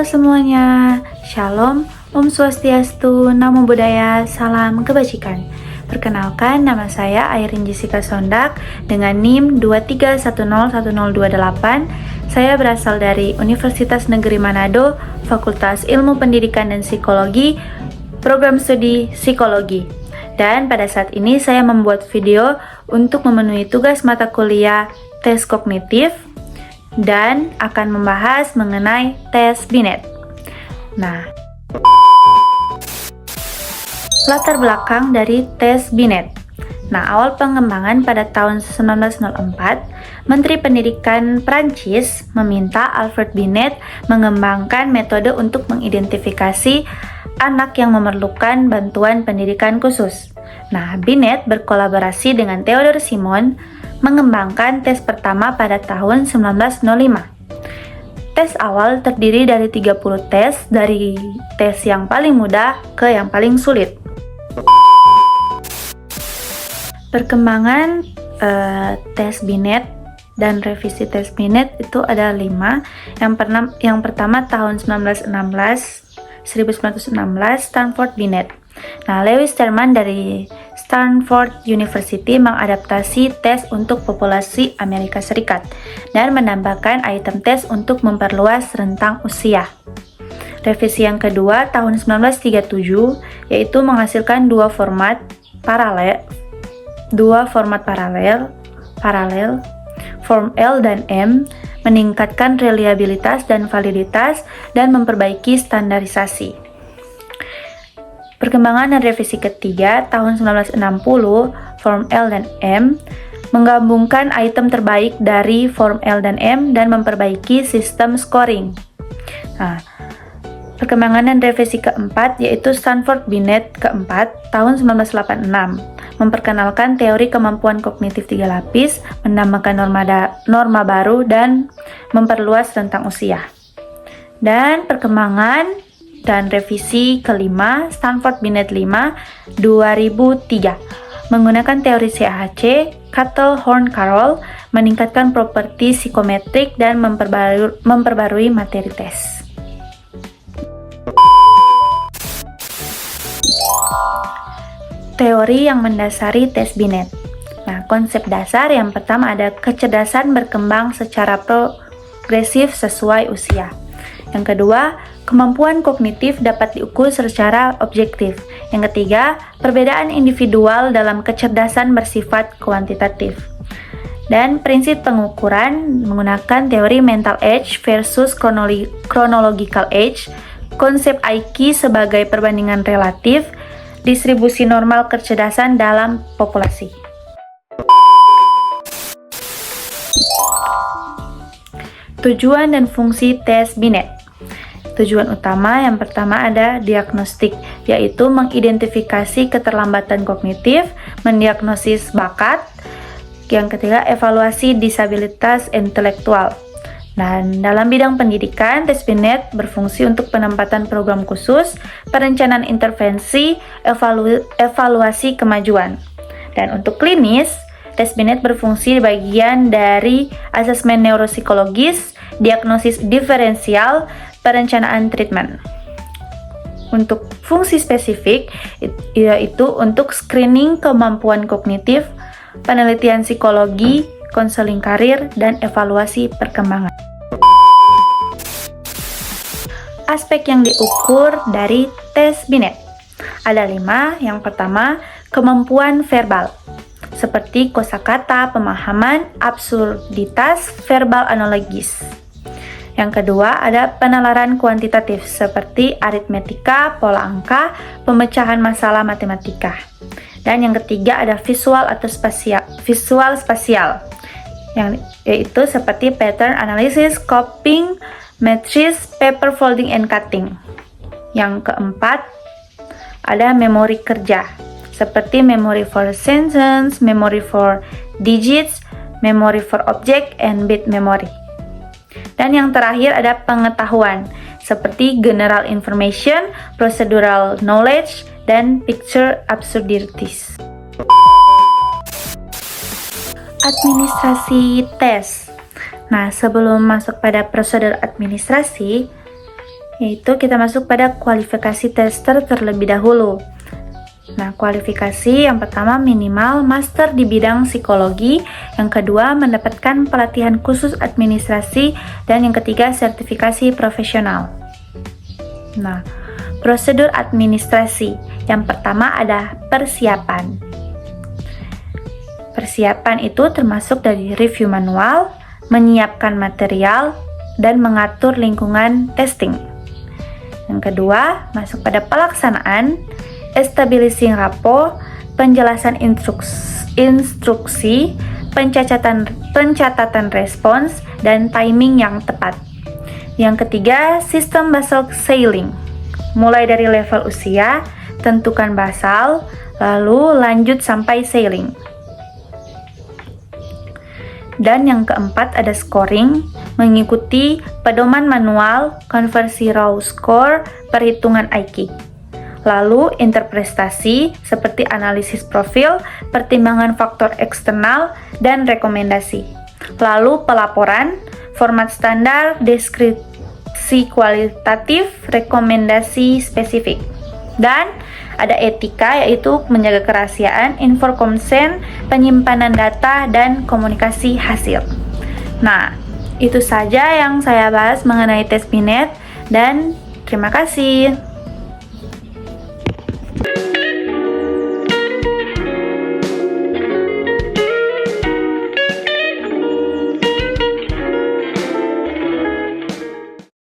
Halo semuanya, Shalom, Om Swastiastu, Namo Buddhaya, Salam Kebajikan. Perkenalkan, nama saya Airin Jessica Sondak dengan NIM 231010228. Saya berasal dari Universitas Negeri Manado, Fakultas Ilmu Pendidikan dan Psikologi, Program Studi Psikologi. Dan pada saat ini saya membuat video untuk memenuhi tugas mata kuliah tes kognitif dan akan membahas mengenai tes Binet. Nah, latar belakang dari tes Binet. Nah, awal pengembangan pada tahun 1904, Menteri Pendidikan Prancis meminta Alfred Binet mengembangkan metode untuk mengidentifikasi anak yang memerlukan bantuan pendidikan khusus. Nah, Binet berkolaborasi dengan Theodore Simon mengembangkan tes pertama pada tahun 1905. Tes awal terdiri dari 30 tes, dari tes yang paling mudah ke yang paling sulit. Perkembangan tes Binet dan revisi tes Binet itu ada 5. Yang pertama tahun 1916 Stanford Binet. Nah, Lewis Terman dari Stanford University mengadaptasi tes untuk populasi Amerika Serikat dan menambahkan item tes untuk memperluas rentang usia. Revisi yang kedua tahun 1937 yaitu menghasilkan dua format paralel, Form L dan M, meningkatkan reliabilitas dan validitas dan memperbaiki standarisasi. Perkembangan dan revisi ketiga tahun 1960, Form L dan M, menggabungkan item terbaik dari Form L dan M dan memperbaiki sistem scoring. Nah, perkembangan dan revisi keempat yaitu Stanford Binet keempat tahun 1986, memperkenalkan teori kemampuan kognitif 3 lapis, menambahkan norma baru dan memperluas rentang usia. Dan perkembangan dan revisi kelima Stanford Binet 5 2003 menggunakan teori CAHC, Kettle-Horn-Carroll, meningkatkan properti psikometrik dan memperbarui materi tes. Teori yang mendasari tes Binet. Nah, konsep dasar yang pertama ada kecerdasan berkembang secara progresif sesuai usia. Yang kedua, kemampuan kognitif dapat diukur secara objektif. Yang ketiga, perbedaan individual dalam kecerdasan bersifat kuantitatif. Dan prinsip pengukuran menggunakan teori mental age versus chronological age, konsep IQ sebagai perbandingan relatif, distribusi normal kecerdasan dalam populasi. Tujuan dan fungsi tes Binet. Tujuan utama yang pertama ada diagnostik, yaitu mengidentifikasi keterlambatan kognitif, mendiagnosis bakat. Yang ketiga, evaluasi disabilitas intelektual. Dan dalam bidang pendidikan, tes Binet berfungsi untuk penempatan program khusus, perencanaan intervensi, evaluasi kemajuan. Dan untuk klinis, tes Binet berfungsi bagian dari asesmen neuropsikologis, diagnosis diferensial, perencanaan treatment. Untuk fungsi spesifik yaitu untuk screening kemampuan kognitif, penelitian psikologi, konseling karir, dan evaluasi perkembangan. Aspek yang diukur dari tes Binet ada 5. Yang pertama, kemampuan verbal seperti kosakata, pemahaman, absurditas, verbal analogis. Yang kedua, ada penalaran kuantitatif seperti aritmetika, pola angka, pemecahan masalah matematika. Dan yang ketiga, ada visual atau spasial, yang yaitu seperti pattern analysis, copying, matrice, paper folding and cutting. Yang keempat, ada memori kerja seperti memory for sentence, memory for digits, memory for object, and bit memory. Dan yang terakhir ada pengetahuan seperti general information, procedural knowledge, dan picture absurdities. Administrasi tes. Nah, sebelum masuk pada prosedur administrasi, yaitu kita masuk pada kualifikasi tester terlebih dahulu. Nah, kualifikasi yang pertama minimal master di bidang psikologi, yang kedua mendapatkan pelatihan khusus administrasi, dan yang ketiga sertifikasi profesional. Nah, prosedur administrasi yang pertama ada persiapan. Persiapan itu termasuk dari review manual, menyiapkan material, dan mengatur lingkungan testing. Yang kedua, masuk pada pelaksanaan, establishing rapport, penjelasan instruksi, pencatatan respons, dan timing yang tepat. Yang ketiga, sistem basal scaling. Mulai dari level usia, tentukan basal, lalu lanjut sampai scaling. Dan yang keempat ada scoring, mengikuti pedoman manual, konversi raw score, perhitungan IQ. Lalu interpretasi seperti analisis profil, pertimbangan faktor eksternal, dan rekomendasi. Lalu pelaporan, format standar, deskripsi kualitatif, rekomendasi spesifik. Dan ada etika, yaitu menjaga kerahasiaan, informed consent, penyimpanan data, dan komunikasi hasil. Nah, itu saja yang saya bahas mengenai tes Binet, dan terima kasih.